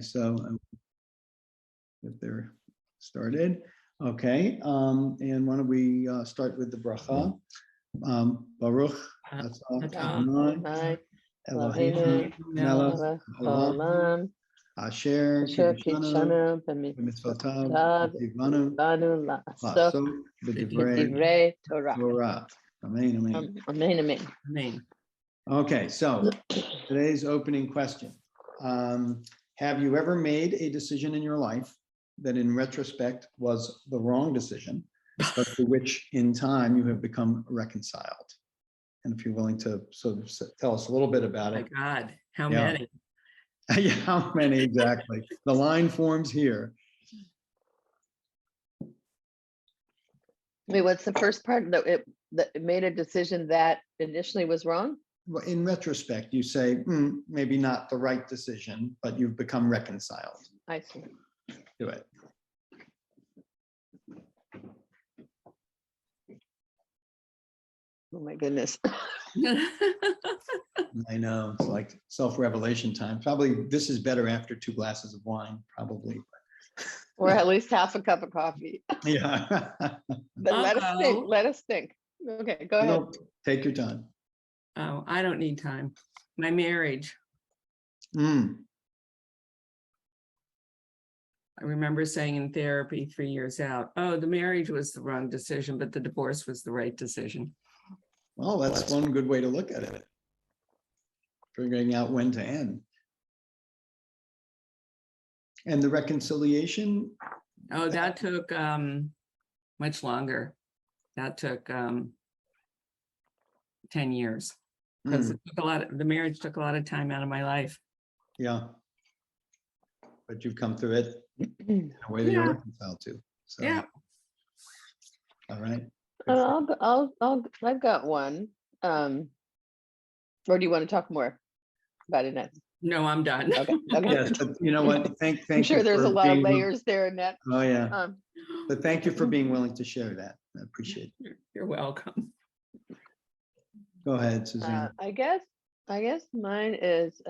So if they're started, okay. And why don't we start with the bracha? Baruch Adonai Eloheinu melech haolam asher kiddushanu b'mitzvotav v'tivanu la'asok b'divrei Torah. Amen, amen. Amen, amen. Amen. Okay, so today's opening question. Have you ever made a decision in your life that in retrospect was the wrong decision, but to which in time you have become reconciled? And if you're willing to sort of tell us a little bit about My it. God, how Yeah. many? Yeah, how many exactly? The line forms here. Wait, what's the first part? That it made a decision that initially was wrong? Well, in retrospect, you say, maybe not the right decision, but you've become reconciled. I see. Do it. Oh my goodness. I know, it's like self-revelation time. Probably this is better after 2 glasses of wine, probably. Or at least half a cup of coffee. Yeah. But let us think. Let us think. Okay, go ahead. No, take your time. Oh, I don't need time. My marriage. Mm. I remember saying in therapy 3 years out, oh, the marriage was the wrong decision, but the divorce was the right decision. Well, that's one good way to look at it. Figuring out when to end. And the reconciliation? Oh, that took much longer. That took 10 years. Because it took the marriage took a lot of time out of my life. Yeah. But you've come through it in a way that you're reconciled to. So, yeah. All right. I've got one. Or do you want to talk more about it next? No, I'm done. Okay. Yes, but you know what? Thank I'm sure there's a lot of layers there, Annette. Oh yeah. But thank you for being willing to share that. I appreciate it. You're welcome. Go ahead, Suzanne. I guess mine is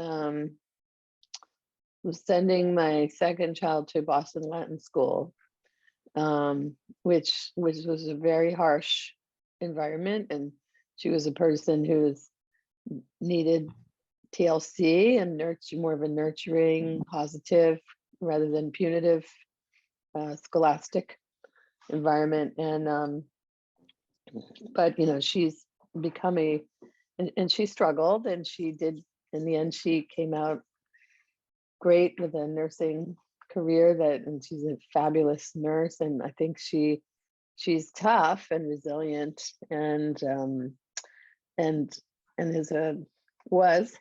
was sending my second child to Boston Latin School, which was a very harsh environment, and she was a person who needed TLC and more of a nurturing, positive rather than punitive scholastic environment. And but you know, she's become and she struggled, and she did in the end. She came out great with a nursing career, and she's a fabulous nurse, and I think she's tough and resilient, and was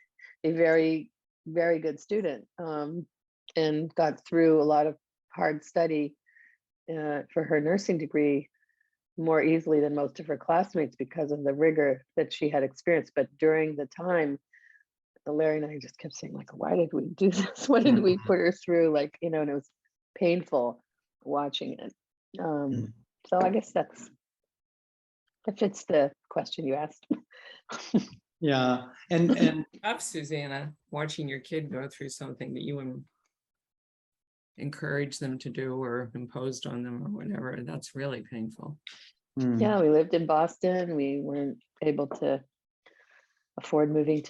a very, very good student, and got through a lot of hard study for her nursing degree more easily than most of her classmates because of the rigor that she had experienced. But during the time, Larry and I just kept saying, like, why did we do this? What did we put her through? Like, you know, and it was painful watching it. So I guess that fits the question you asked. Yeah, and Up, Susanna, watching your kid go through something that you encouraged them to do or imposed on them or whatever, that's really painful. Yeah, we lived in Boston. We weren't able to afford moving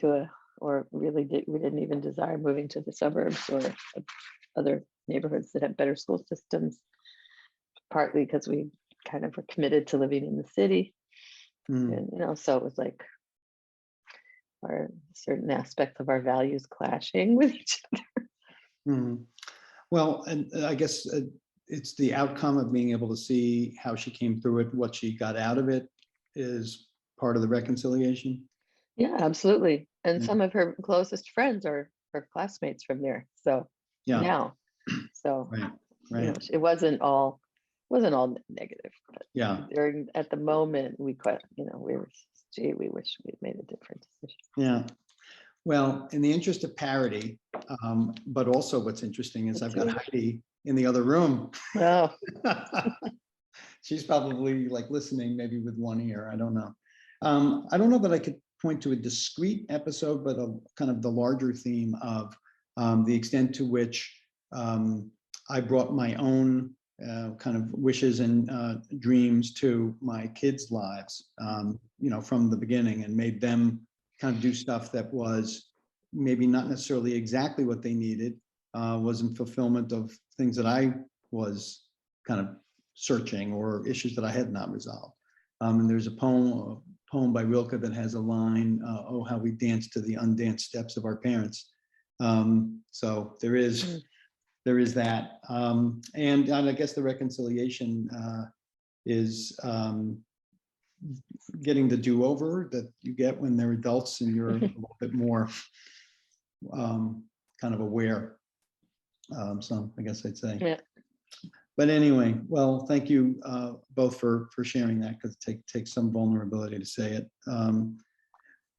we didn't even desire moving to the suburbs or other neighborhoods that have better school systems, partly because we kind of were committed to living in the city. And, you know, so it was like our certain aspects of our values clashing with each other. Well, and I guess it's the outcome of being able to see how she came through it, what she got out of it is part of the reconciliation. Yeah, absolutely. And some of her closest friends are her classmates from there. So now, so right. You know, it wasn't all negative. But at the moment, we were, we wish we'd made a different decision. Yeah. Well, in the interest of parity, but also what's interesting is I've got Heidi in the other room. Oh. She's probably like listening maybe with one ear. I don't know. I don't know that I could point to a discrete episode, but a kind of the larger theme of the extent to which I brought my own kind of wishes and dreams to my kids' lives, from the beginning, and made them kind of do stuff that was maybe not necessarily exactly what they needed, was in fulfillment of things that I was kind of searching, or issues that I had not resolved. And there's a poem by Rilke that has a line, "Oh, how we dance to the undanced steps of our parents." So there is that. And I guess the reconciliation is getting the do-over that you get when they're adults and you're a little bit more kind of aware. So I guess I'd say. Yeah. But anyway, well, thank you both for sharing that, because it takes some vulnerability to say it.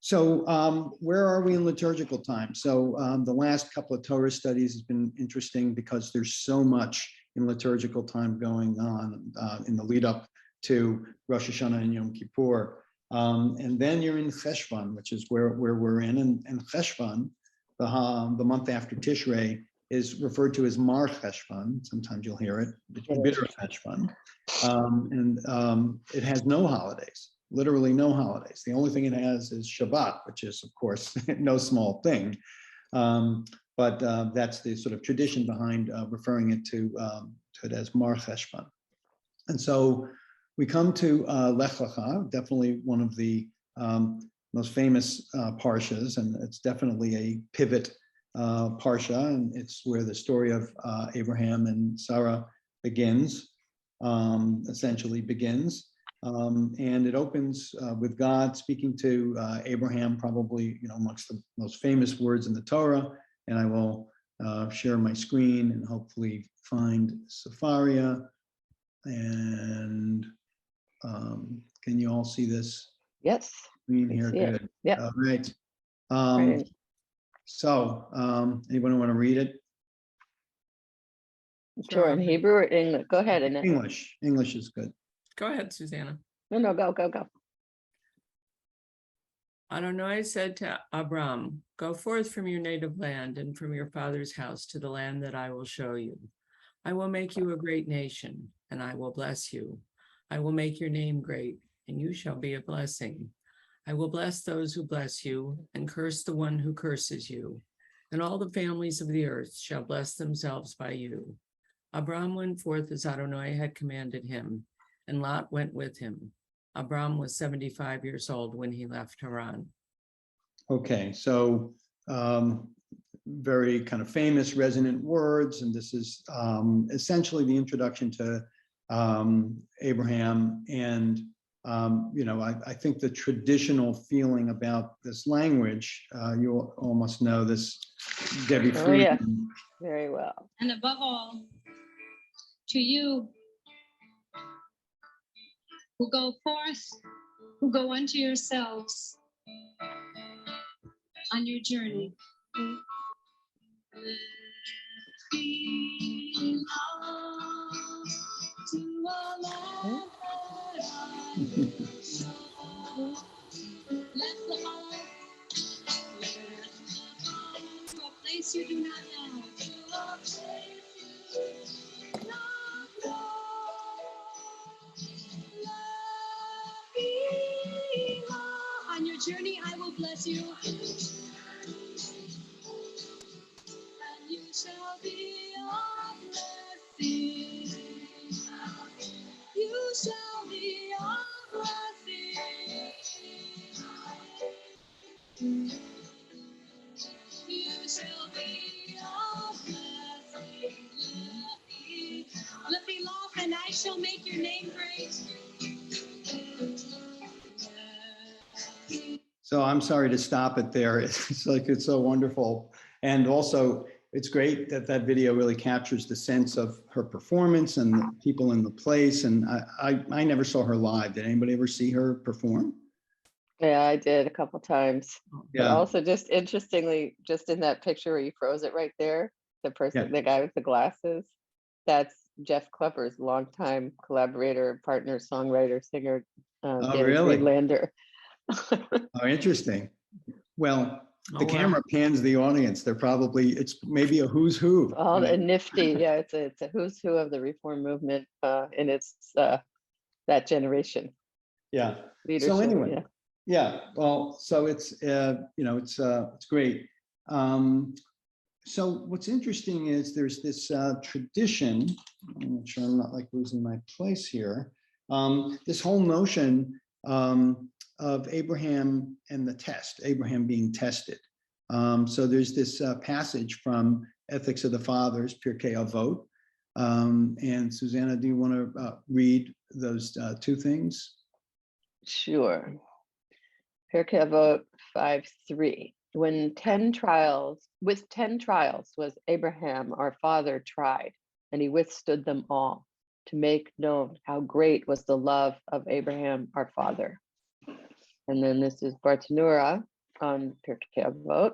So where are we in liturgical time? So the last couple of Torah studies has been interesting, because there's so much in liturgical time going on in the lead up to Rosh Hashanah and Yom Kippur. And then you're in Cheshvan, which is where we're in. And Cheshvan, the month after Tishrei, is referred to as Mar Cheshvan. Sometimes you'll hear it, bitter Cheshvan. And it has no holidays, literally no holidays. The only thing it has is Shabbat, which is, of course, no small thing. But that's the sort of tradition behind referring it to it as Mar Cheshvan. And so we come to Lech Lecha, definitely one of the most famous parshas, and it's definitely a pivot parsha, and it's where the story of Abraham and Sarah begins, essentially begins. And it opens with God speaking to Abraham, probably amongst the most famous words in the Torah. And I will share my screen and hopefully find Safaria. And can you all see this Yes. screen here? Good. Yeah. All right. Right. So anyone want to read it? Sure. In Hebrew or English? Go ahead, Annette. English is good. Go ahead, Susanna. No, go. Adonai said to Abram, "Go forth from your native land and from your father's house to the land that I will show you. I will make you a great nation, and I will bless you. I will make your name great, and you shall be a blessing. I will bless those who bless you, and curse the one who curses you. And all the families of the earth shall bless themselves by you." Abram went forth as Adonai had commanded him, and Lot went with him. Abram was 75 years old when he left Haran. Okay, so very kind of famous resonant words, and this is essentially the introduction to Abraham. And I think the traditional feeling about this language, you almost know this, Debbie Oh, Friedman. yeah. Very well. And above all, to you who go forth, who go unto yourselves on your journey. To a place you do not know. On your journey, I will bless you. And you shall be a blessing. You shall be a blessing. You shall be a blessing. Let me laugh, and I shall make your name great. So I'm sorry to stop it there. It's like, it's so wonderful. And also, it's great that that video really captures the sense of her performance and the people in the place. And I never saw her live. Did anybody ever see her perform? Yeah, I did a couple times. But Yeah. also, just interestingly, just in that picture where you froze it right there, the person, the guy with the glasses, that's Jeff Klepper's longtime collaborator, partner, songwriter, singer, Oh, Danny really? Friedlander. Oh, interesting. Well, Oh, The wow. camera pans the audience. They're probably, it's maybe a who's who. All the nifty, yeah, it's a who's who of the reform movement in its that generation Yeah. leadership. So anyway, Yeah. yeah, well, so it's, it's great. So what's interesting is there's this tradition, I'm not sure I'm not like losing my place here. This whole notion of Abraham and the test, Abraham being tested. So there's this passage from Ethics of the Fathers, Pirkei Avot. And Susanna, do you want to read those two things? Sure. Pirkei Avot 5:3. With 10 trials was Abraham our father tried, and he withstood them all, to make known how great was the love of Abraham our father. And then this is Bartanura on Pirkei Avot.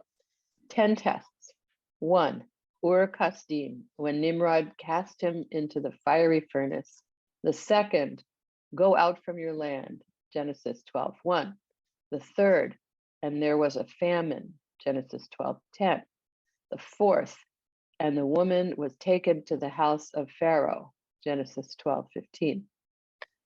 10 tests. 1. Ur Kasdim, when Nimrod cast him into the fiery furnace. The second, go out from your land, Genesis 12:1. The third, and there was a famine, Genesis 12:10. The fourth, and the woman was taken to the house of Pharaoh, Genesis 12:15.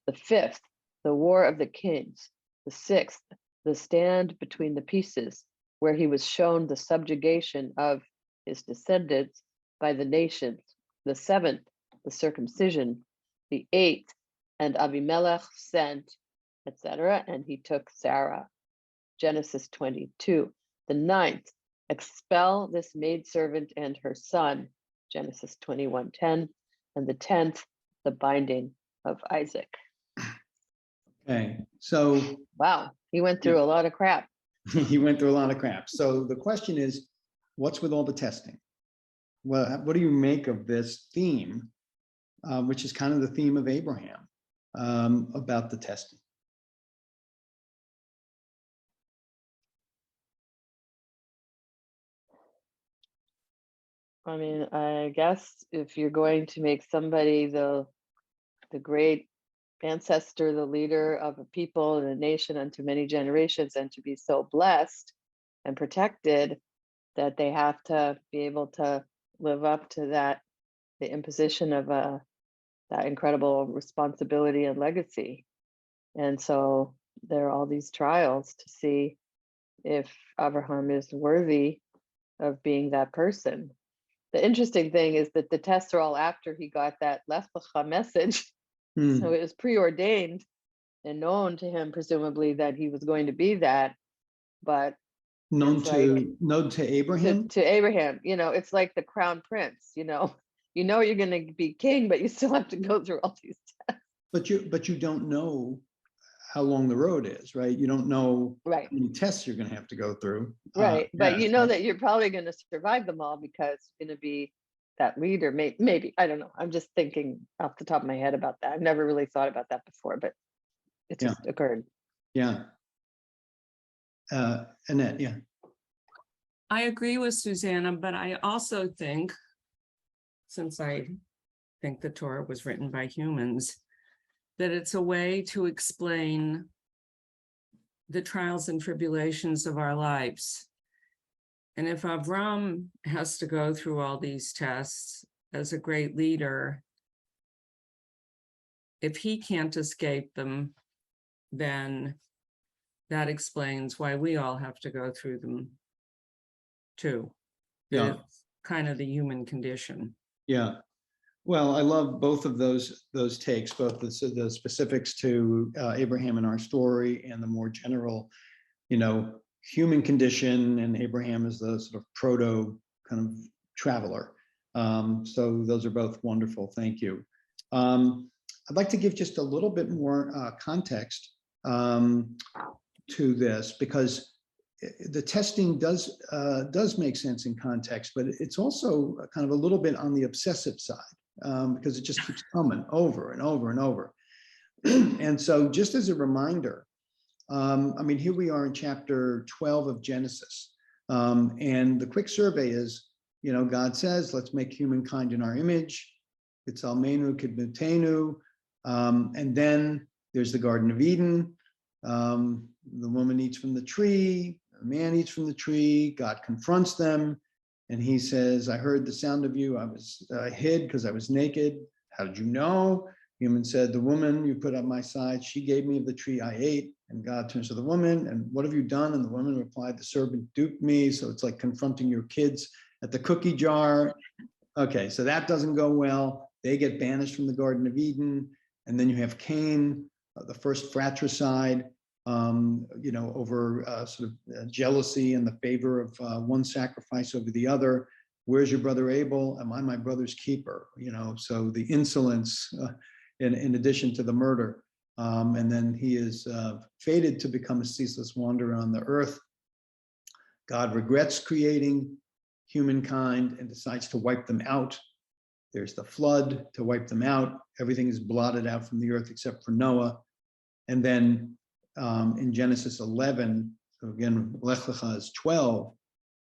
The fifth, the war of the kings. The sixth, the stand between the pieces, where he was shown the subjugation of his descendants by the nations. The seventh, the circumcision. The eighth, and Abimelech sent, etc., and he took Sarah, Genesis 22. The ninth, expel this maidservant and her son, Genesis 21:10. And the 10th, the binding of Isaac. Okay, so Wow, he went through a lot of crap. he went through a lot of crap. So the question is, what's with all the testing? Well, what do you make of this theme, which is kind of the theme of Abraham, about the testing? I mean, I guess if you're going to make somebody the great ancestor, the leader of a people and a nation unto many generations, and to be so blessed and protected that they have to be able to live up to that, the imposition of that incredible responsibility and legacy. And so there are all these trials to see if Abraham is worthy of being that person. The interesting thing is that the tests are all after he got that Lech Lecha message. So it was preordained and known to him, presumably, that he was going to be that. But Known it's like, to Abraham? to Abraham, it's like the crown prince, you're going to be king, but you still have to go through all these tests. But you don't know how long the road is, right? You don't know Right. how many tests you're going to have to go through. Right. But yes, that you're probably going to survive them all because you're going to be that leader. Maybe, I don't know. I'm just thinking off the top of my head about that. I've never really thought about that before, but it just occurred. Yeah. Annette, yeah. I agree with Susanna, but I also think, since I think the Torah was written by humans, that it's a way to explain the trials and tribulations of our lives. And if Avram has to go through all these tests as a great leader, if he can't escape them, then that explains why we all have to go through them too. Yeah. It's kind of the human condition. Yeah. Well, I love both of those takes, both the specifics to Abraham in our story and the more general, human condition, and Abraham is the sort of proto kind of traveler. So those are both wonderful. Thank you. I'd like to give just a little bit more context to this, because the testing does make sense in context, but it's also kind of a little bit on the obsessive side, because it just keeps coming over and over and over. And so just as a reminder, here we are in chapter 12 of Genesis, and the quick survey is, God says, let's make humankind in our image. It's Almenu Kidmutenu. And then there's the Garden of Eden. The woman eats from the tree. The man eats from the tree. God confronts them. And he says, I heard the sound of you. I was hid because I was naked. How did you know? Human said, the woman you put at my side, she gave me of the tree I ate. And God turns to the woman, and what have you done? And the woman replied, the serpent duped me. So it's like confronting your kids at the cookie jar. Okay, so that doesn't go well. They get banished from the Garden of Eden. And then you have Cain, the first fratricide, over sort of jealousy and the favor of one sacrifice over the other. Where's your brother Abel? Am I my brother's keeper? So the insolence in addition to the murder. And then he is fated to become a ceaseless wanderer on the earth. God regrets creating humankind and decides to wipe them out. There's the flood to wipe them out. Everything is blotted out from the earth except for Noah. And then in Genesis 11, so again, Lech Lecha is 12,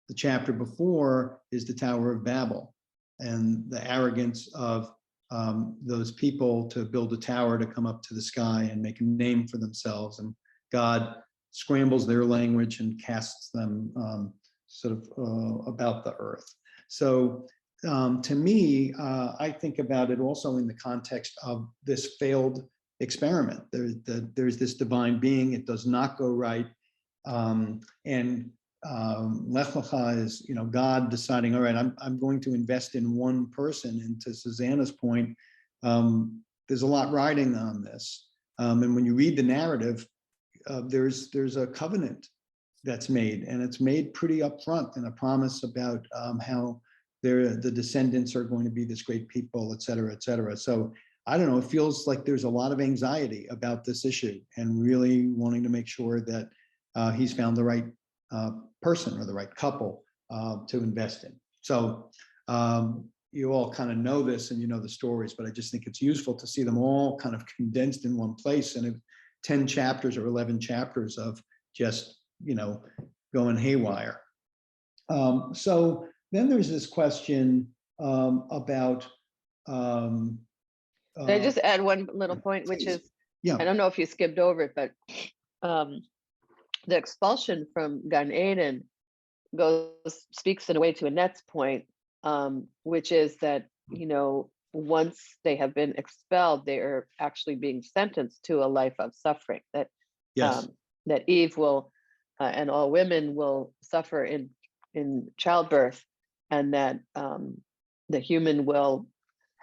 the chapter before is the Tower of Babel and the arrogance of those people to build a tower to come up to the sky and make a name for themselves. And God scrambles their language and casts them about the earth. So to me, I think about it also in the context of this failed experiment. There's this divine being, it does not go right. And Lech Lecha is, God deciding, all right, I'm going to invest in one person. And to Susanna's point, there's a lot riding on this. And when you read the narrative, there's a covenant that's made, and it's made pretty upfront, and a promise about how the descendants are going to be this great people, et cetera, et cetera. So I don't know, it feels like there's a lot of anxiety about this issue and really wanting to make sure that he's found the right person or the right couple to invest in. So you all kind of know this and you know the stories, but I just think it's useful to see them all kind of condensed in one place, and 10 chapters or 11 chapters of just, going haywire. So then there's this question about Can I just add one little point, which is, I don't know if you skipped over it, but the expulsion from Gan Eden speaks in a way to Annette's point, which is that, once they have been expelled, they are actually being sentenced to a life of suffering, that that Eve will and all women will suffer in childbirth, and that the human will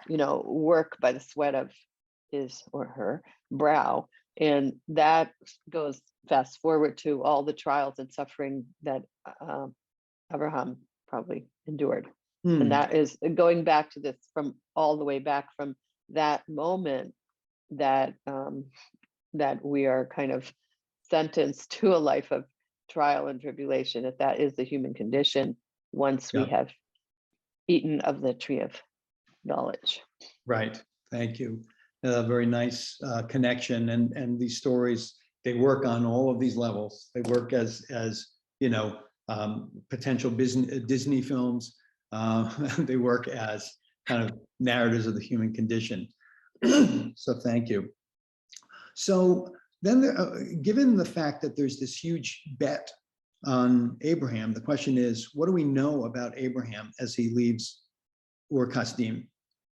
work by the sweat of his or her brow. And that goes fast forward to all the trials and suffering that Abraham probably endured. And that is going back to this from all the way back from that moment that that we are kind of sentenced to a life of trial and tribulation, if that is the human condition, once we have eaten of the tree of knowledge. Right. Thank you. Very nice connection. And these stories, they work on all of these levels. They work as potential Disney films. They work as kind of narratives of the human condition. So thank you. So then, given the fact that there's this huge bet on Abraham, the question is, what do we know about Abraham as he leaves Ur Kasdim?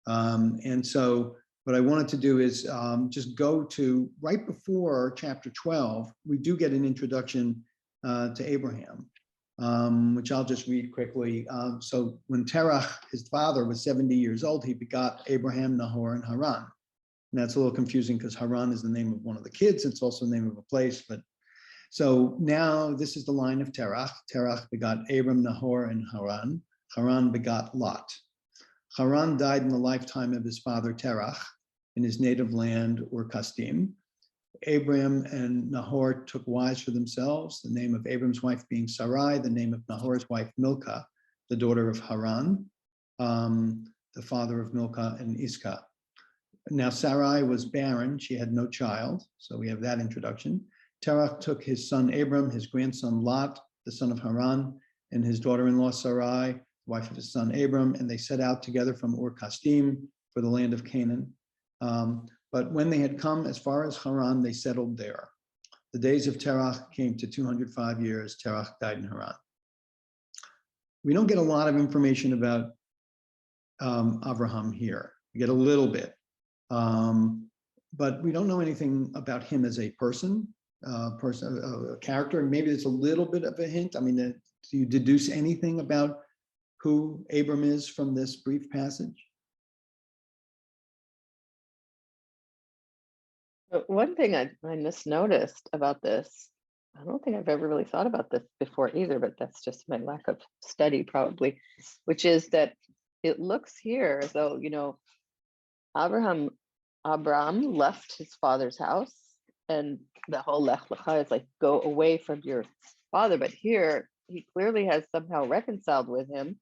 And so what I wanted to do is just go to right before chapter 12, we do get an introduction to Abraham, which I'll just read quickly. So when Terach, his father, was 70 years old, he begot Abraham, Nahor, and Haran. And that's a little confusing because Haran is the name of one of the kids. It's also the name of a place. But so now this is the line of Terach. Terach begot Abram, Nahor, and Haran. Haran begot Lot. Haran died in the lifetime of his father Terach in his native land, Ur Kasdim. Abram and Nahor took wives for themselves, the name of Abram's wife being Sarai, the name of Nahor's wife Milcah, the daughter of Haran, the father of Milcah and Iscah. Now Sarai was barren, she had no child, so we have that introduction. Terach took his son Abram, his grandson Lot, the son of Haran, and his daughter-in-law Sarai, wife of his son Abram, and they set out together from Ur Kasdim for the land of Canaan. But when they had come as far as Haran, they settled there. the days of Terach came to 205 years. Terach died in Haran. We don't get a lot of information about Abraham here. We get a little bit, but we don't know anything about him as a person, a character. Maybe it's a little bit of a hint. I mean, do you deduce anything about who Abram is from this brief passage? But one thing I just noticed about this, I don't think I've ever really thought about this before either, but that's just my lack of study probably, which is that it looks here as though, Abram left his father's house, and the whole Lech Lecha is like, go away from your father. But here he clearly has somehow reconciled with him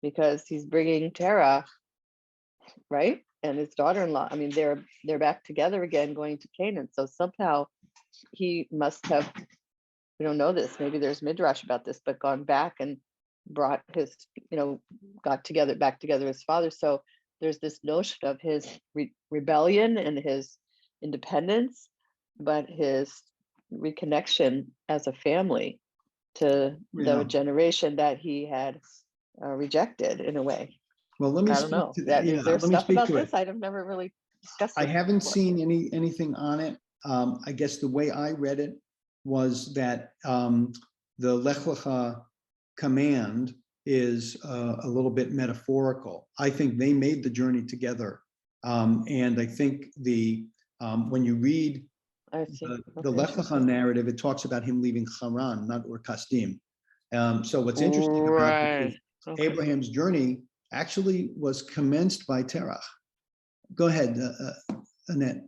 because he's bringing Terah, right? And his daughter-in-law. I mean, they're back together again, going to Canaan. So somehow he must have, we don't know this, maybe there's midrash about this, but gone back and brought his, got back together his father. So there's this notion of his rebellion and his independence, but his reconnection as a family to the generation that he had rejected in a way. Well, let me I don't know. speak to That, yeah, is there let me stuff speak about to it. this? I've never really discussed I this haven't before. seen anything on it. I guess the way I read it was that the Lech Lecha command is a little bit metaphorical. I think they made the journey together, and I think when you read the Lech Lecha narrative, it talks about him leaving Haran, not Ur Kasdim. So what's interesting about it is Abraham's journey actually was commenced by Terach. Go ahead, Annette.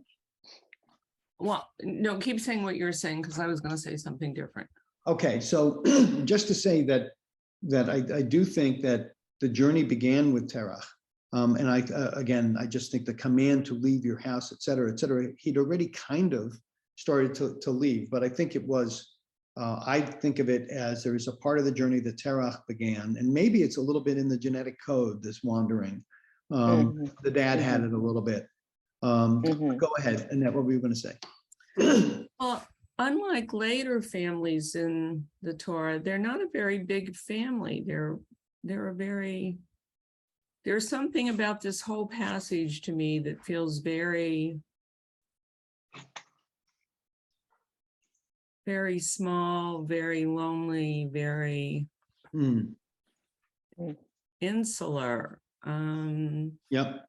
Well, no, keep saying what you're saying, because I was going to say something different. Okay, so just to say that I do think that the journey began with Terach. And I just think the command to leave your house, et cetera, he'd already kind of started to leave, but I think it was, I think of it as there is a part of the journey that Terach began, and maybe it's a little bit in the genetic code, this wandering. The dad had it a little bit. Go ahead, Annette, what were you going to say? Well, unlike later families in the Torah, they're not a very big family. There's something about this whole passage to me that feels very, very small, very lonely, very insular. Yep.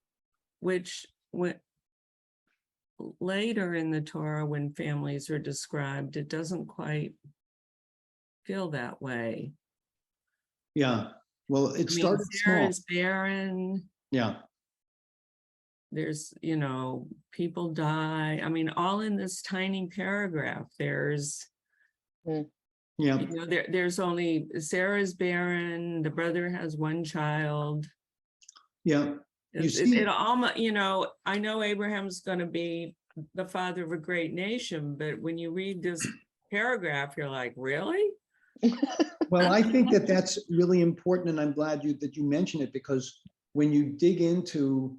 Which later in the Torah, when families are described, it doesn't quite feel that way. Yeah. Well, it started small. Sarah is barren. Yeah. There's, people die. I mean, all in this tiny paragraph. There's, there's only Sarah's barren. The brother has one child. Yeah. It almost, I know Abraham's going to be the father of a great nation, but when you read this paragraph, you're like, really? Well, I think that that's really important, and I'm glad that you mentioned it, because when you dig into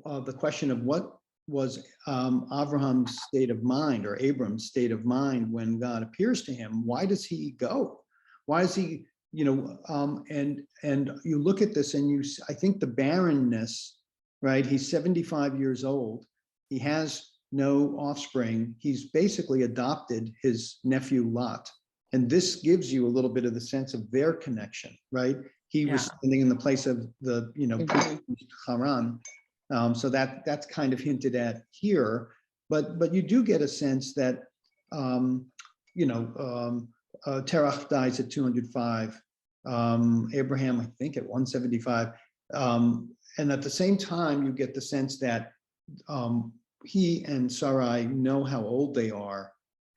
the question of what was Abraham's state of mind, or Abram's state of mind when God appears to him, why does he go? Why is he, and you look at this and I think the barrenness, right? He's 75 years old. He has no offspring. He's basically adopted his nephew Lot. And this gives you a little bit of the sense of their connection, right? He was standing in the place of the, Haran. So that's kind of hinted at here, but you do get a sense that, Terach dies at 205, Abraham, I think, at 175. And at the same time, you get the sense that he and Sarai know how old they are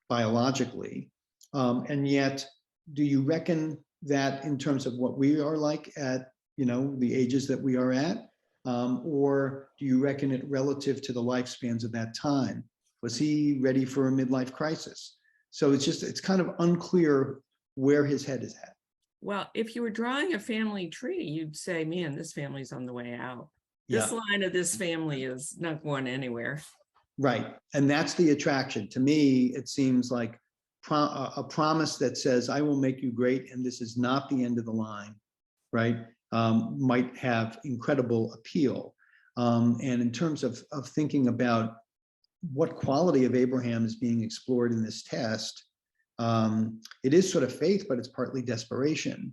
biologically. And yet, do you reckon that in terms of what we are like at, the ages that we are at? Or do you reckon it relative to the lifespans of that time? Was he ready for a midlife crisis? So it's kind of unclear where his head is at. Well, if you were drawing a family tree, you'd say, man, this family's on the way out. Yeah. This line of this family is not going anywhere. Right. And that's the attraction. To me, it seems like a promise that says, I will make you great, and this is not the end of the line, right? Might have incredible appeal. And in terms of thinking about what quality of Abraham is being explored in this test, it is sort of faith, but it's partly desperation.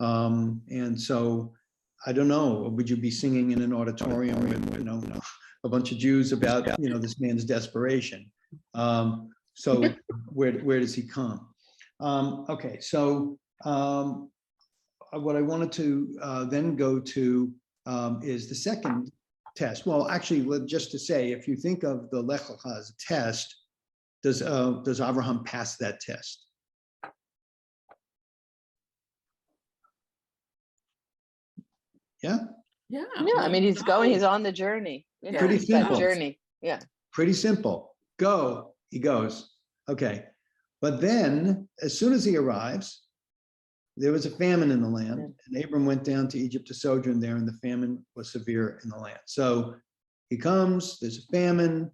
And so I don't know, would you be singing in an auditorium with, you know, a bunch of Jews about, you know, this man's desperation? So where does he come? Okay, so what I wanted to then go to is the second test. Well, actually, just to say, if you think of the Lech Lecha as a test, does Abraham pass that test? Yeah, Yeah. Yeah, I well, mean, he's going, no. he's on the journey, you know, Pretty it's that simple. journey. Yeah. pretty simple. Go, he goes. Okay, but then as soon as he arrives, there was a famine in the land, and Abram went down to Egypt to sojourn there, and the famine was severe in the land. So he comes, there's a famine,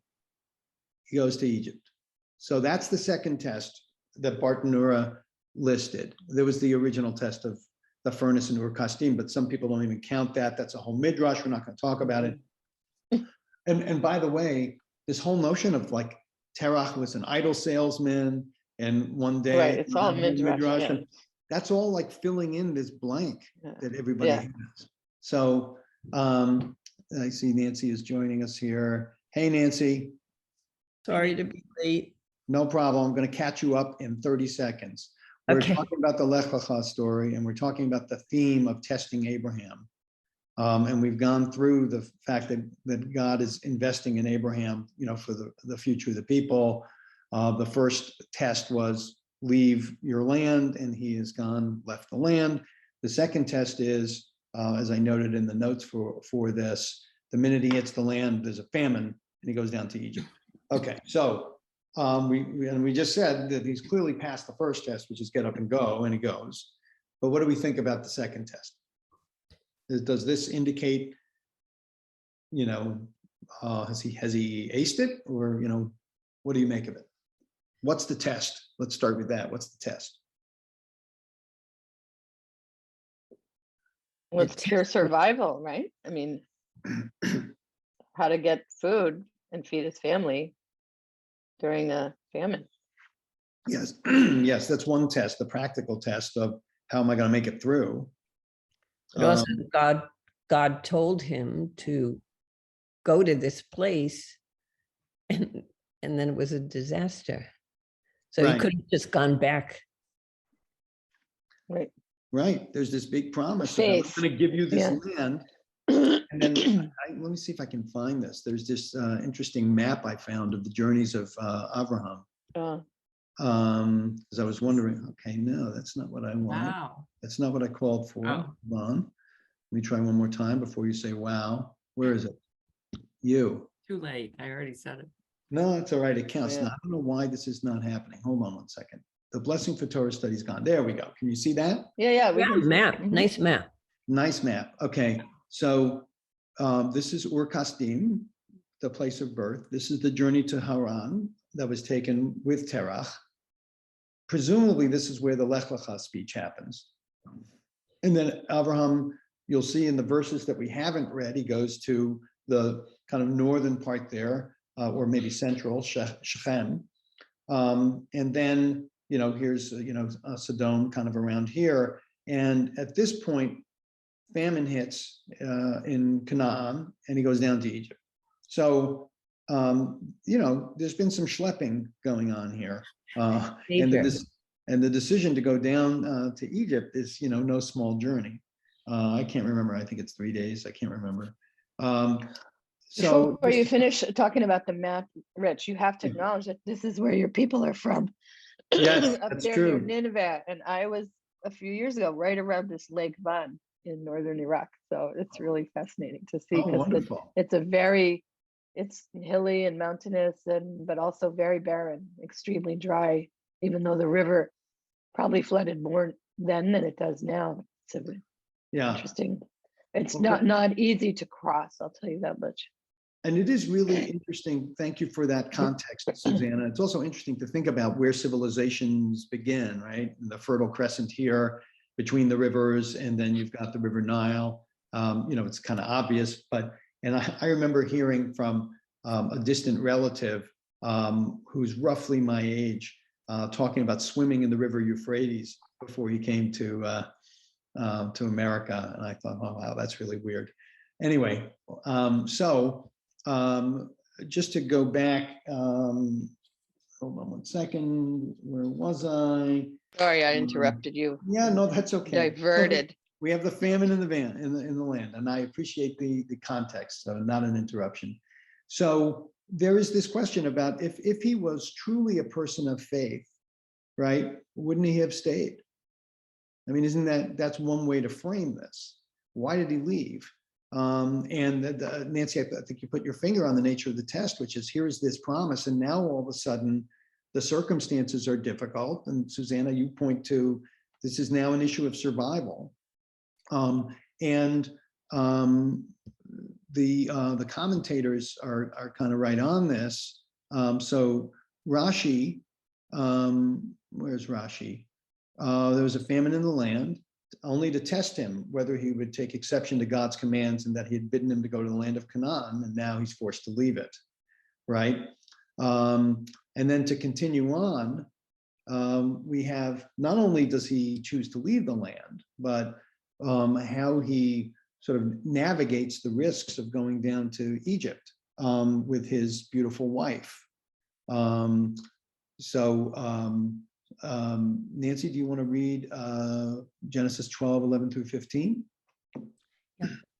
he goes to Egypt. So that's the second test that Bartanura listed. There was the original test of the furnace in Ur Kasdim, but some people don't even count that. That's a whole midrash. We're not going to talk about it. And by the way, this whole notion of like Terach was an idol salesman, and one day, Right, it's all midrash, yeah. and that's all like filling in this blank that everybody Yeah. has. So I see Nancy is joining us here. Hey, Nancy. Sorry to be late. No problem. I'm going to catch you up in 30 seconds. We're Okay. talking about the Lech Lecha story, and we're talking about the theme of testing Abraham. And we've gone through the fact that God is investing in Abraham, you know, for the future of the people. The first test was leave your land, and he has left the land. The second test is, as I noted in the notes for this, the minute he hits the land, there's a famine, and he goes down to Egypt. Okay, so we just said that he's clearly passed the first test, which is get up and go, and he goes. But what do we think about the second test? Does this indicate, you know, has he aced it, or, you know, what do you make of it? What's the test? Let's start with that. What's the test? Well, it's pure survival, right? I mean, how to get food and feed his family during a famine. Yes, yes, that's one test, the practical test of how am I going to make it through. But also God told him to go to this place, and then it was a disaster. So Right. he could have just gone back. Right. Right, there's this big promise. Faith. I'm going to give you this Yeah. land. And then let me see if I can find this. There's this interesting map I found of the journeys of Abraham. Because I was wondering, okay, no, that's not what I wanted. Wow. That's not what I called for. Oh. Hold on. Let me try one more time before you say, wow. Where is it? You. Too late. I already said it. No, it's all right. It counts. Yeah. Now, I don't know why this is not happening. Hold on one second. The blessing for Torah study is gone. There we go. Can you see that? Yeah, yeah. We Yeah, can see it. map, Mhm. nice map. Nice map. Okay. So this is Ur Kasdim, the place of birth. This is the journey to Haran that was taken with Terach. Presumably, this is where the Lech Lecha speech happens. And then Abraham, you'll see in the verses that we haven't read, he goes to the kind of northern part there, or maybe central, Shechem. And then, you know, here's, you know, Sodom kind of around here. And at this point, famine hits in Canaan, and he goes down to Egypt. So, you know, there's been some schlepping going on here. And the decision to go down to Egypt is, you know, no small journey. I can't remember. I think it's 3 days. I can't remember. So Before you finish talking about the map, Rich, you have to acknowledge that this is where your people are from. Yes, Up that's there near true. Nineveh. And I was a few years ago right around this Lake Van in northern Iraq. So it's really fascinating to see, Oh, because wonderful. it's hilly and mountainous, but also very barren, extremely dry, even though the river probably flooded more then than it does now. It's Yeah. interesting. It's Okay. not easy to cross, I'll tell you that much. And it is really interesting. Thank you for that context, Susanna. It's also interesting to think about where civilizations begin, right? The Fertile Crescent here between the rivers, and then you've got the River Nile. It's kind of obvious, and I remember hearing from a distant relative who's roughly my age, talking about swimming in the River Euphrates before he came to America. And I thought, oh, wow, that's really weird. Anyway, just to go back, hold on one second, where was I? Sorry, I interrupted you. Yeah, no, that's okay. Diverted. We have the famine in the land, and I appreciate the context, so not an interruption. So there is this question about if he was truly a person of faith, right? Wouldn't he have stayed? I mean, that's one way to frame this? Why did he leave? Nancy, I think you put your finger on the nature of the test, which is here's this promise, and now all of a sudden the circumstances are difficult. And Susanna, you point to this is now an issue of survival. The commentators are kind of right on this. So Rashi, where's Rashi? There was a famine in the land, only to test him whether he would take exception to God's commands and that he had bidden him to go to the land of Canaan, and now he's forced to leave it, right? And then to continue on, we have not only does he choose to leave the land, but how he sort of navigates the risks of going down to Egypt with his beautiful wife. Nancy, do you want to read Genesis 12:11 through 15?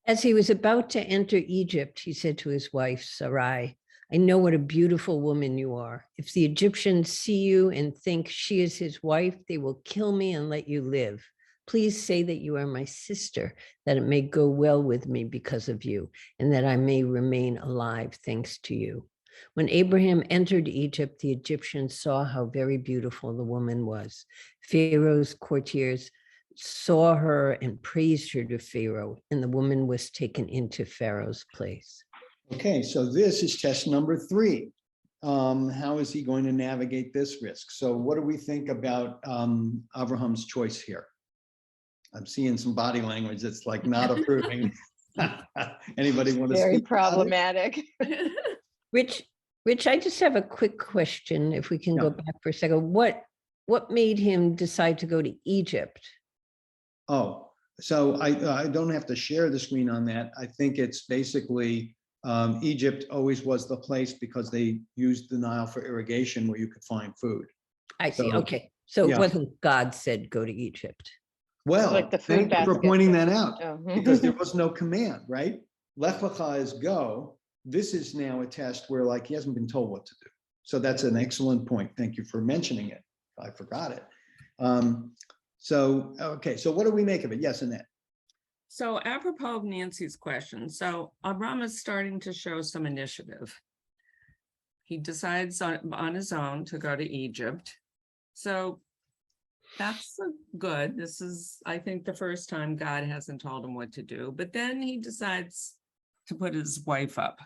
As he was about to enter Egypt, he said to his wife, Sarai, I know what a beautiful woman you are. If the Egyptians see you and think she is his wife, they will kill me and let you live. Please say that you are my sister, that it may go well with me because of you, and that I may remain alive thanks to you. When Abraham entered Egypt, the Egyptians saw how very beautiful the woman was. Pharaoh's courtiers saw her and praised her to Pharaoh, and the woman was taken into Pharaoh's place. Okay, so this is test number 3. How is he going to navigate this risk? So what do we think about Abraham's choice here? I'm seeing some body language that's like not approving. Anybody want to Very speak? problematic. Rich, I just have a quick question, if we can Yeah. go back for a second. What made him decide to go to Egypt? Oh, so I don't have to share the screen on that. I think it's basically Egypt always was the place because they used the Nile for irrigation where you could find food. I see, So, okay. So yeah. it wasn't God said, go to Egypt. Well, Like the food thank you for basket. pointing that out, Oh. because there was no command, right? Lech Lecha is go. This is now a test where like he hasn't been told what to do. So that's an excellent point. Thank you for mentioning it. I forgot it. Okay, so what do we make of it? Yes, Annette. So apropos of Nancy's question, so Abram is starting to show some initiative. He decides on his own to go to Egypt. So that's good. This is, I think, the first time God hasn't told him what to do, but then he decides to put his wife up.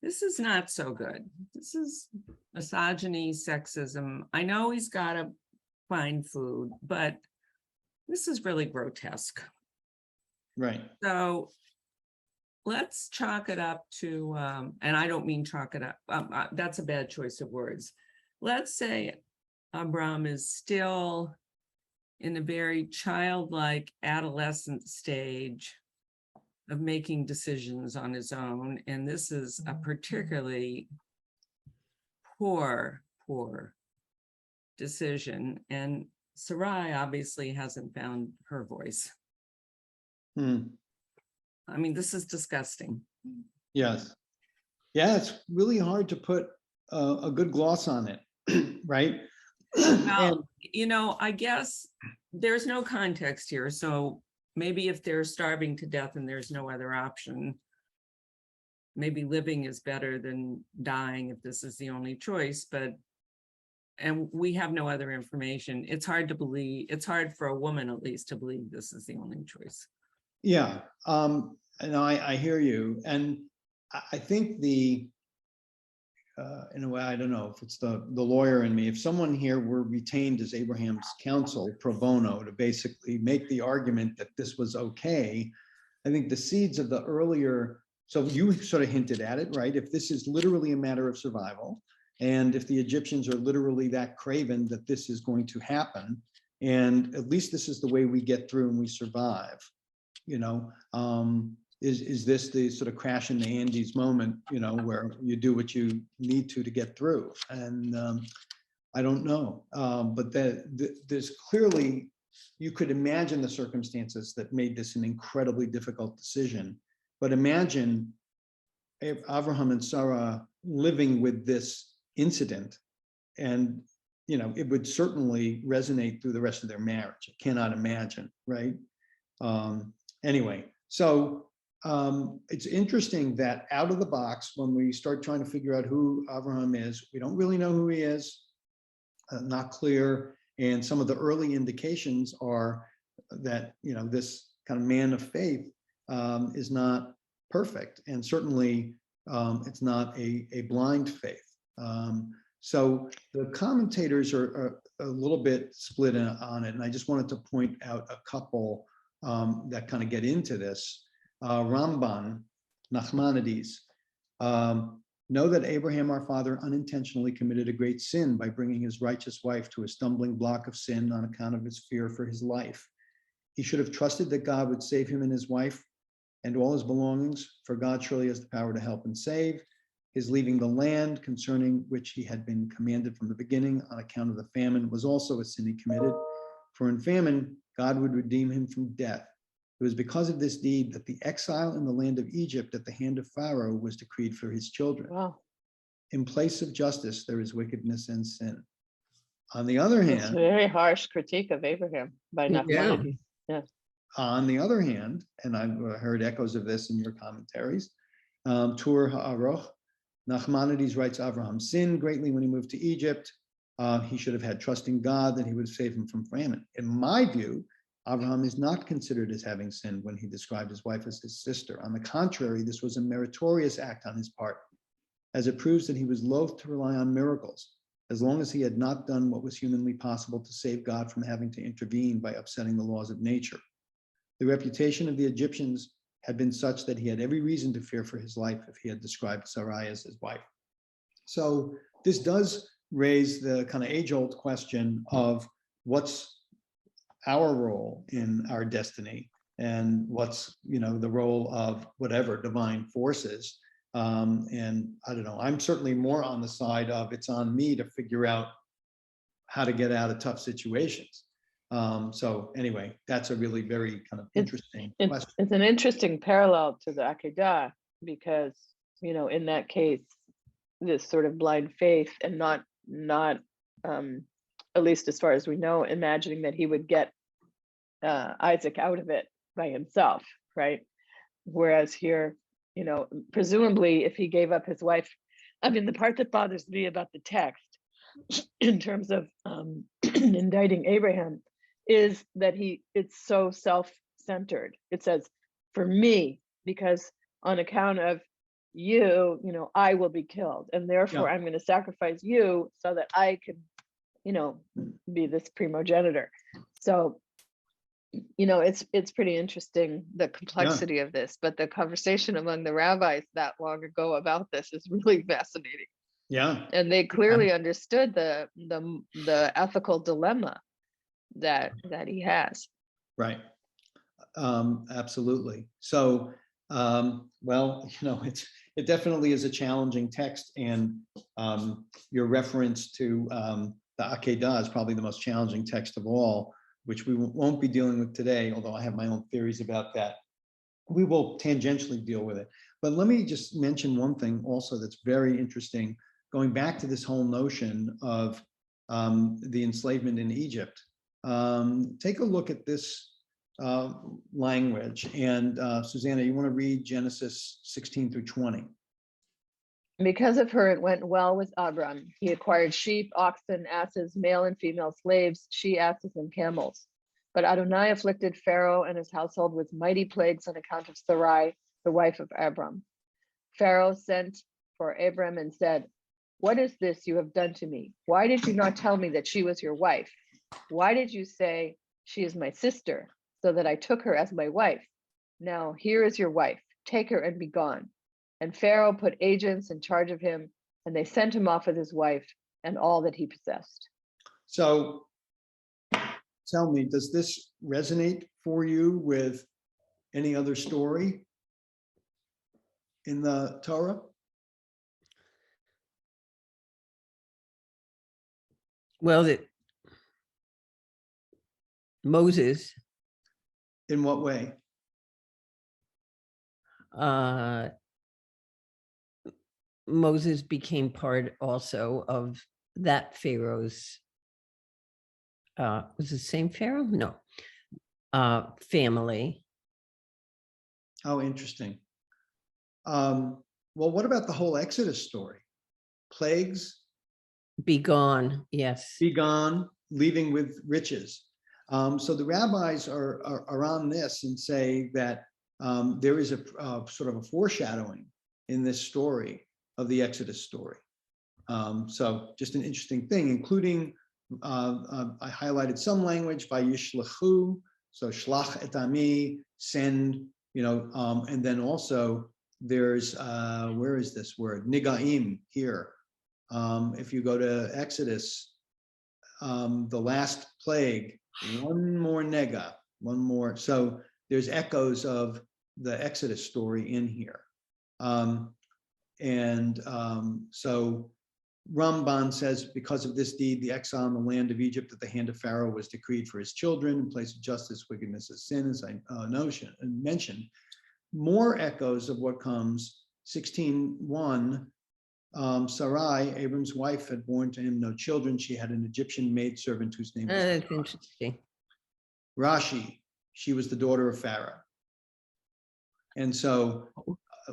This is not so good. This is misogyny, sexism. I know he's got to find food, but this is really grotesque. Right. So let's chalk it up to, and I don't mean chalk it up. That's a bad choice of words. Let's say Abram is still in a very childlike adolescent stage of making decisions on his own. And this is a particularly poor decision. And Sarai obviously hasn't found her voice. I mean, this is disgusting. Yes. Yeah, it's really hard to put a good gloss on it, right? Well, I guess there's no context here. So maybe if they're starving to death and there's no other option, maybe living is better than dying if this is the only choice. And we have no other information. It's hard to believe. It's hard for a woman, at least, to believe this is the only choice. Yeah. And I hear you. And I think in a way, I don't know if it's the lawyer in me, if someone here were retained as Abraham's counsel pro bono to basically make the argument that this was okay, I think the seeds of the earlier, so you sort of hinted at it, right? If this is literally a matter of survival, and if the Egyptians are literally that craven that this is going to happen, and at least this is the way we get through and we survive, you know, is this the sort of crash in the Andes moment, you know, where you do what you need to get through? And I don't know, but there's clearly, you could imagine the circumstances that made this an incredibly difficult decision. But imagine Abraham and Sarah living with this incident, and you know, it would certainly resonate through the rest of their marriage. I cannot imagine, right? Anyway, so it's interesting that out of the box, when we start trying to figure out who Abraham is, we don't really know who he is, not clear. And some of the early indications are that, you know, this kind of man of faith is not perfect. And certainly it's not a blind faith. So the commentators are a little bit split on it. And I just wanted to point out a couple that kind of get into this. Ramban, Nachmanides, know that Abraham, our father, unintentionally committed a great sin by bringing his righteous wife to a stumbling block of sin on account of his fear for his life. He should have trusted that God would save him and his wife and all his belongings, for God surely has the power to help and save. His leaving the land, concerning which he had been commanded from the beginning on account of the famine, was also a sin he committed. For in famine, God would redeem him from death. It was because of this deed that the exile in the land of Egypt at the hand of Pharaoh was decreed for his children. Wow. In place of justice, there is wickedness and sin. On the other It's a hand, very harsh critique of Abraham by Yeah. Nachmanides. and I've heard echoes of this in your commentaries, Tur Ha'aroch, Nachmanides writes, Abraham sinned greatly when he moved to Egypt. He should have had trust in God that he would save him from famine. In my view, Abraham is not considered as having sinned when he described his wife as his sister. On the contrary, this was a meritorious act on his part, as it proves that he was loath to rely on miracles, as long as he had not done what was humanly possible to save God from having to intervene by upsetting the laws of nature. The reputation of the Egyptians had been such that he had every reason to fear for his life if he had described Sarai as his wife. So this does raise the kind of age-old question of what's our role in our destiny, and what's, you know, the role of whatever divine forces. And I don't know, I'm certainly more on the side of it's on me to figure out how to get out of tough situations. So anyway, that's a really very kind of interesting question. It's an interesting parallel to the Akedah, because, you know, in that case, this sort of blind faith and not at least as far as we know, imagining that he would get Isaac out of it by himself, right? Whereas here, you know, presumably if he gave up his wife, I mean, the part that bothers me about the text in terms of indicting Abraham is that it's so self-centered. It says, for me, because on account of you, you know, I will be killed, and therefore I'm going to sacrifice you so that I can, you know, be this primogenitor. So, you know, it's pretty interesting, the complexity of this, but the conversation among the rabbis that long ago about this is really fascinating. Yeah. And they clearly understood the ethical dilemma that he has. Right. Absolutely. So, well, you know, it definitely is a challenging text, and your reference to the Akedah is probably the most challenging text of all, which we won't be dealing with today, although I have my own theories about that. We will tangentially deal with it. But let me just mention one thing also that's very interesting, going back to this whole notion of the enslavement in Egypt. Take a look at this language. And Susanna, you want to read Genesis 16 through 20? Because of her, it went well with Abram. He acquired sheep, oxen, asses, male and female slaves, she-asses, and camels. But Adonai afflicted Pharaoh and his household with mighty plagues on account of Sarai, the wife of Abram. Pharaoh sent for Abram and said, "What is this you have done to me? Why did you not tell me that she was your wife? Why did you say she is my sister, so that I took her as my wife? Now here is your wife. Take her and be gone." And Pharaoh put agents in charge of him, and they sent him off with his wife and all that he possessed. So tell me, does this resonate for you with any other story in the Torah? Well, that Moses, In what way? uh, Moses became part also of that Pharaoh's, was it the same Pharaoh? No, family. How interesting. Well, what about the whole Exodus story? Plagues, Be gone, yes. be gone, leaving with riches. So the rabbis are on this and say that there is a sort of a foreshadowing in this story of the Exodus story. So just an interesting thing, including I highlighted some language by Yishlachu, so shlach et ami, send, and then also there's where is this word? Nigaim here. If you go to Exodus, the last plague, one more nega, one more. So there's echoes of the Exodus story in here. So Ramban says, because of this deed, the exile in the land of Egypt at the hand of Pharaoh was decreed for his children in place of justice, wickedness, and sin, as I mentioned. More echoes of what comes, 16:1. Sarai, Abram's wife, had born to him no children. She had an Egyptian maidservant whose name was That's interesting. Rashi. She was the daughter of Pharaoh. And so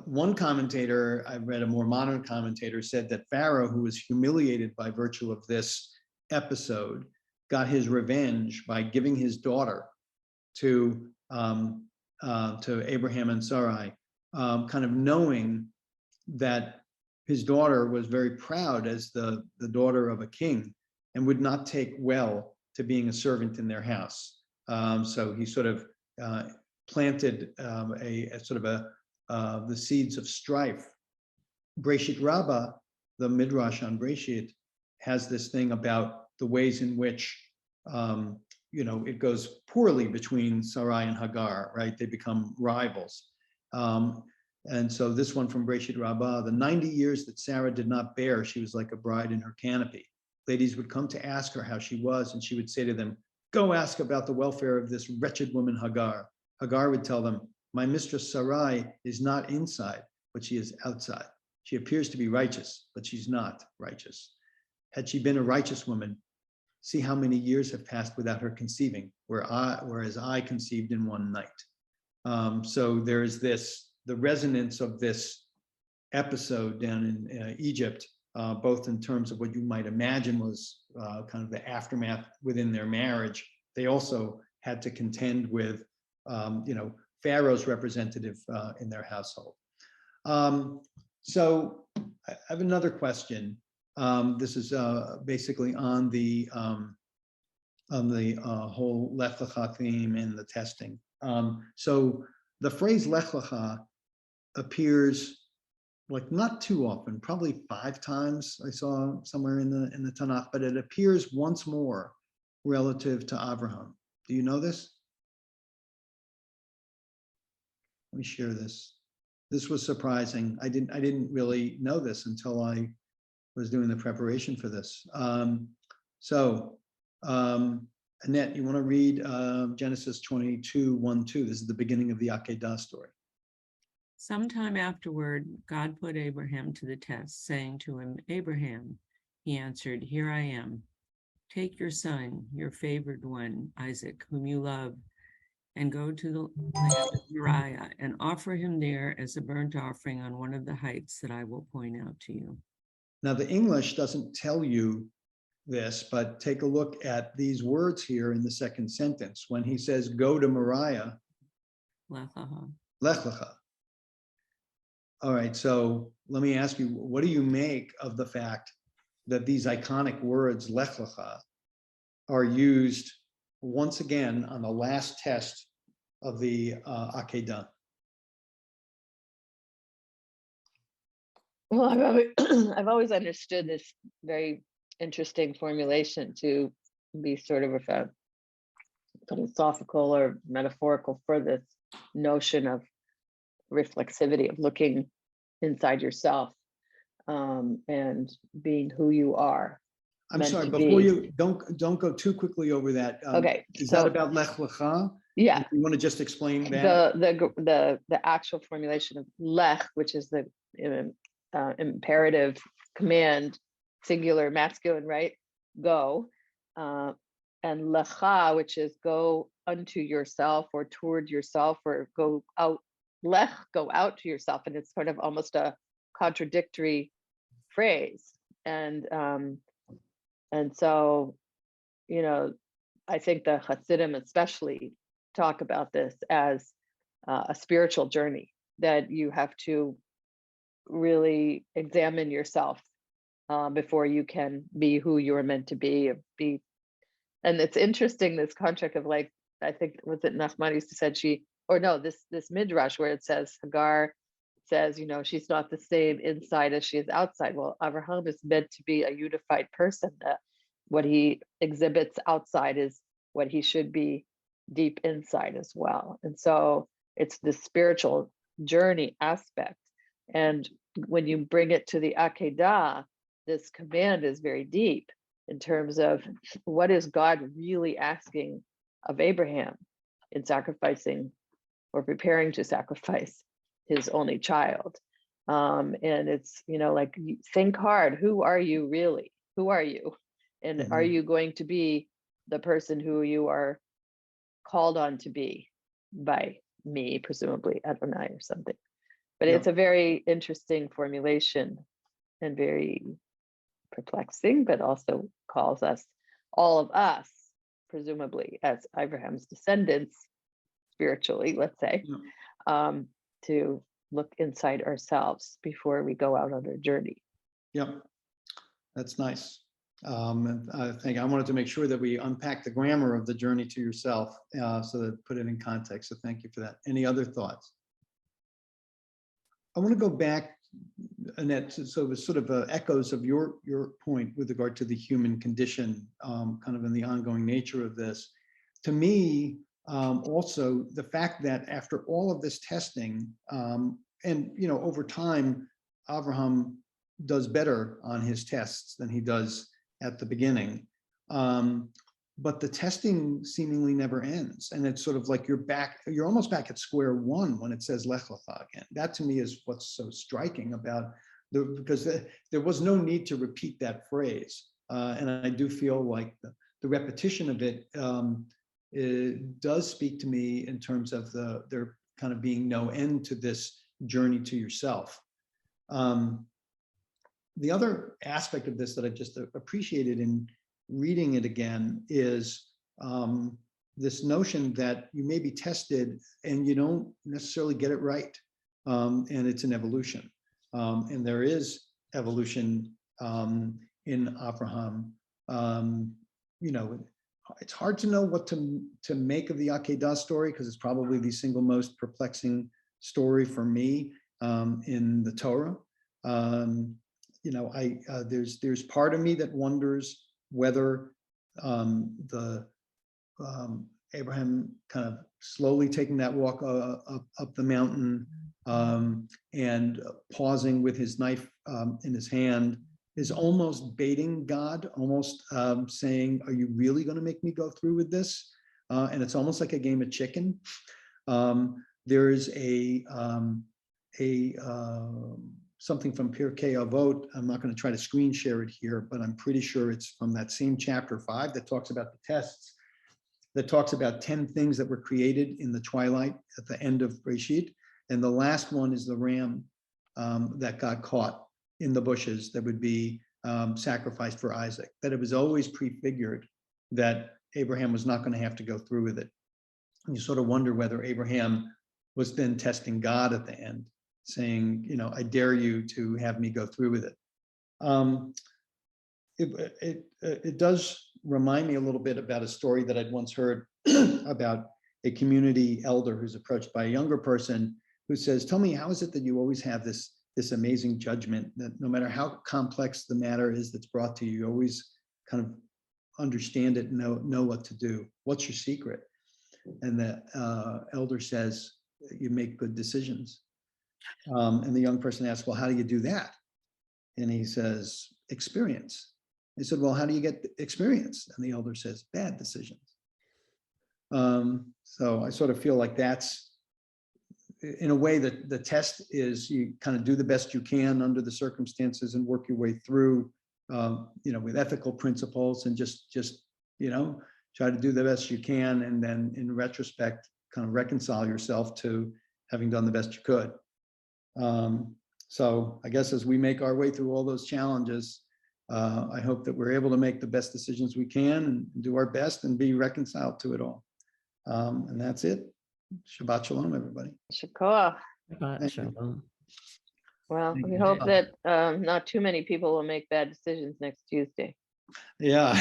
one commentator, I read a more modern commentator, said that Pharaoh, who was humiliated by virtue of this episode, got his revenge by giving his daughter to Abraham and Sarai, kind of knowing that his daughter was very proud as the daughter of a king and would not take well to being a servant in their house. So he sort of planted a sort of the seeds of strife. Breshit Rabbah, the Midrash on Breshit, has this thing about the ways in which it goes poorly between Sarai and Hagar, right? They become rivals. And so this one from Breshit Rabbah, the 90 years that Sarah did not bear, she was like a bride in her canopy. Ladies would come to ask her how she was, and she would say to them, "Go ask about the welfare of this wretched woman Hagar." Hagar would tell them, "My mistress Sarai is not inside, but she is outside. She appears to be righteous, but she's not righteous. Had she been a righteous woman, see how many years have passed without her conceiving, whereas I conceived in one night." So there is the resonance of this episode down in Egypt, both in terms of what you might imagine was kind of the aftermath within their marriage. They also had to contend with, Pharaoh's representative in their household. So I have another question. This is basically on the whole Lech Lecha theme and the testing. So the phrase Lech Lecha appears like not too often, probably 5 times I saw somewhere in the Tanakh, but it appears once more relative to Abraham. Do you know this? Let me share this. This was surprising. I didn't really know this until I was doing the preparation for this. Annette, you want to read Genesis 22:1-2? This is the beginning of the Akedah story. Sometime afterward, God put Abraham to the test, saying to him, "Abraham." He answered, "Here I am. Take your son, your favored one, Isaac, whom you love, and go to the land of Moriah and offer him there as a burnt offering on one of the heights that I will point out to you." Now, the English doesn't tell you this, but take a look at these words here in the second sentence. When he says, "Go to Moriah," Lech Lecha. Lech Lecha. All right, so let me ask you, what do you make of the fact that these iconic words, Lech Lecha, are used once again on the last test of the Akedah? Well, I've always understood this very interesting formulation to be sort of a philosophical or metaphorical for this notion of reflexivity, of looking inside yourself, and being who you are. I'm meant sorry, to before be. you, don't go too quickly over that. Okay, Is so that about Lech Lecha? yeah, You want to just explain that? the actual formulation of lech, which is the imperative command, singular masculine, right? Go, and lecha, which is go unto yourself or toward yourself, or go out. Lech, go out to yourself, and it's sort of almost a contradictory phrase. And so, you know, I think the Hasidim especially talk about this as a spiritual journey, that you have to really examine yourself before you can be who you're meant to be. And it's interesting, this contract of, like, I think, was it Nachmanides said this midrash where it says Hagar says, she's not the same inside as she is outside. Well, Abraham is meant to be a unified person, that what he exhibits outside is what he should be deep inside as well. And so it's the spiritual journey aspect. And when you bring it to the Akedah, this command is very deep in terms of what is God really asking of Abraham in sacrificing or preparing to sacrifice his only child. And it's, like, think hard. Who are you really? Who are you? And are you going to be the person who you are called on to be by me, presumably Adonai or something? But it's a very interesting formulation and very perplexing, but also calls us, all of us, presumably as Abraham's descendants, spiritually, let's say, to look inside ourselves before we go out on our journey. Yep, that's nice. I think I wanted to make sure that we unpack the grammar of the journey to yourself, so that put it in context. So thank you for that. Any other thoughts? I want to go back, Annette, so it was sort of echoes of your point with regard to the human condition, kind of in the ongoing nature of this. To me, also the fact that after all of this testing, and over time, Abraham does better on his tests than he does at the beginning. But the testing seemingly never ends. And it's sort of like you're almost back at square one when it says Lech Lecha again. That to me is what's so striking about because there was no need to repeat that phrase. And I do feel like the repetition of it, does speak to me in terms of there kind of being no end to this journey to yourself. The other aspect of this that I just appreciated in reading it again is this notion that you may be tested and you don't necessarily get it right. And it's an evolution. And there is evolution in Abraham. It's hard to know what to make of the Akedah story, because it's probably the single most perplexing story for me in the Torah. There's part of me that wonders whether Abraham kind of slowly taking that walk up the mountain and pausing with his knife in his hand is almost baiting God, almost saying, are you really going to make me go through with this? And it's almost like a game of chicken. There is something from Pirkei Avot. I'm not going to try to screen share it here, but I'm pretty sure it's from that same chapter 5 that talks about the tests, that talks about 10 things that were created in the twilight at the end of Breshit. And the last one is the ram that got caught in the bushes that would be sacrificed for Isaac, that it was always prefigured that Abraham was not going to have to go through with it. And you sort of wonder whether Abraham was then testing God at the end, saying, I dare you to have me go through with it. It does remind me a little bit about a story that I'd once heard about a community elder who's approached by a younger person who says, tell me, how is it that you always have this amazing judgment that no matter how complex the matter is that's brought to you, you always kind of understand it and know what to do? What's your secret? And the elder says, you make good decisions. And the young person asks, well, how do you do that? And he says, experience. He said, well, how do you get experience? And the elder says, bad decisions. So I sort of feel like that's, in a way, that the test is you kind of do the best you can under the circumstances and work your way through, with ethical principles, and just try to do the best you can. And then in retrospect, kind of reconcile yourself to having done the best you could. So I guess as we make our way through all those challenges, I hope that we're able to make the best decisions we can and do our best and be reconciled to it all. And that's it. Shabbat shalom, everybody. Shakoah. Shabbat Thank you. shalom. Well, Thank we you. hope that not too many people will make bad decisions next Tuesday. Yeah,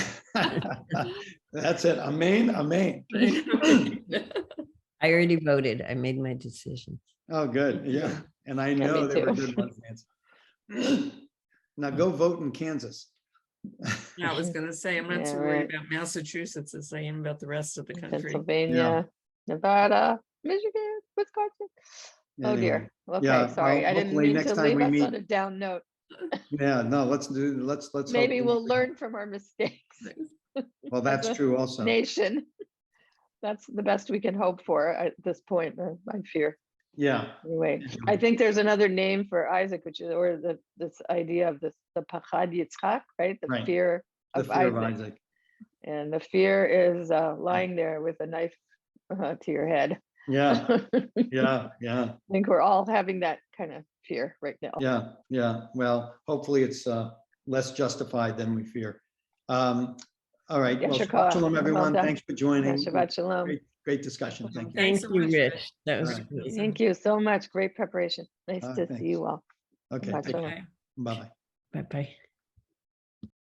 that's it. Amen. Amen. I already voted. I made my decision. Oh, good. Yeah. And I Yeah, know me they were too. good ones, Nancy. Now go vote in Kansas. I was gonna say, I'm not Yeah, so worried right. about Massachusetts as I am about the rest of the country. Pennsylvania, Nevada, Michigan, Wisconsin. Oh Anyway, dear. Okay, yeah, sorry. well, I didn't hopefully mean next to time leave we us meet- on a down note. Yeah, no, let's hope Maybe we we'll meet- learn from our mistakes. Well, that's as a true also. Nation. That's the best we can hope for at this point, I fear. Yeah. Anyway, I think there's another name for Isaac, which is, or this idea of the Pachad Yitzchak, right? The Right. fear The of fear of Isaac. Isaac. And the fear is lying there with a knife to your head. Yeah, I yeah, think we're all having that kind of fear right now. yeah. Well, hopefully it's less justified than we fear. All right. Yeah, Well, Shabbat Shabbat shalom, well everyone. done. Thanks for joining. Shabbat shalom. Great discussion. Thank you. Thanks Thank so you, much, Rich. Rich. That was All right. great. Thank you so much. Great preparation. Nice All to right, see thanks. you all. Okay. Shabbat take care. shalom. Bye. Bye-bye. Bye-bye.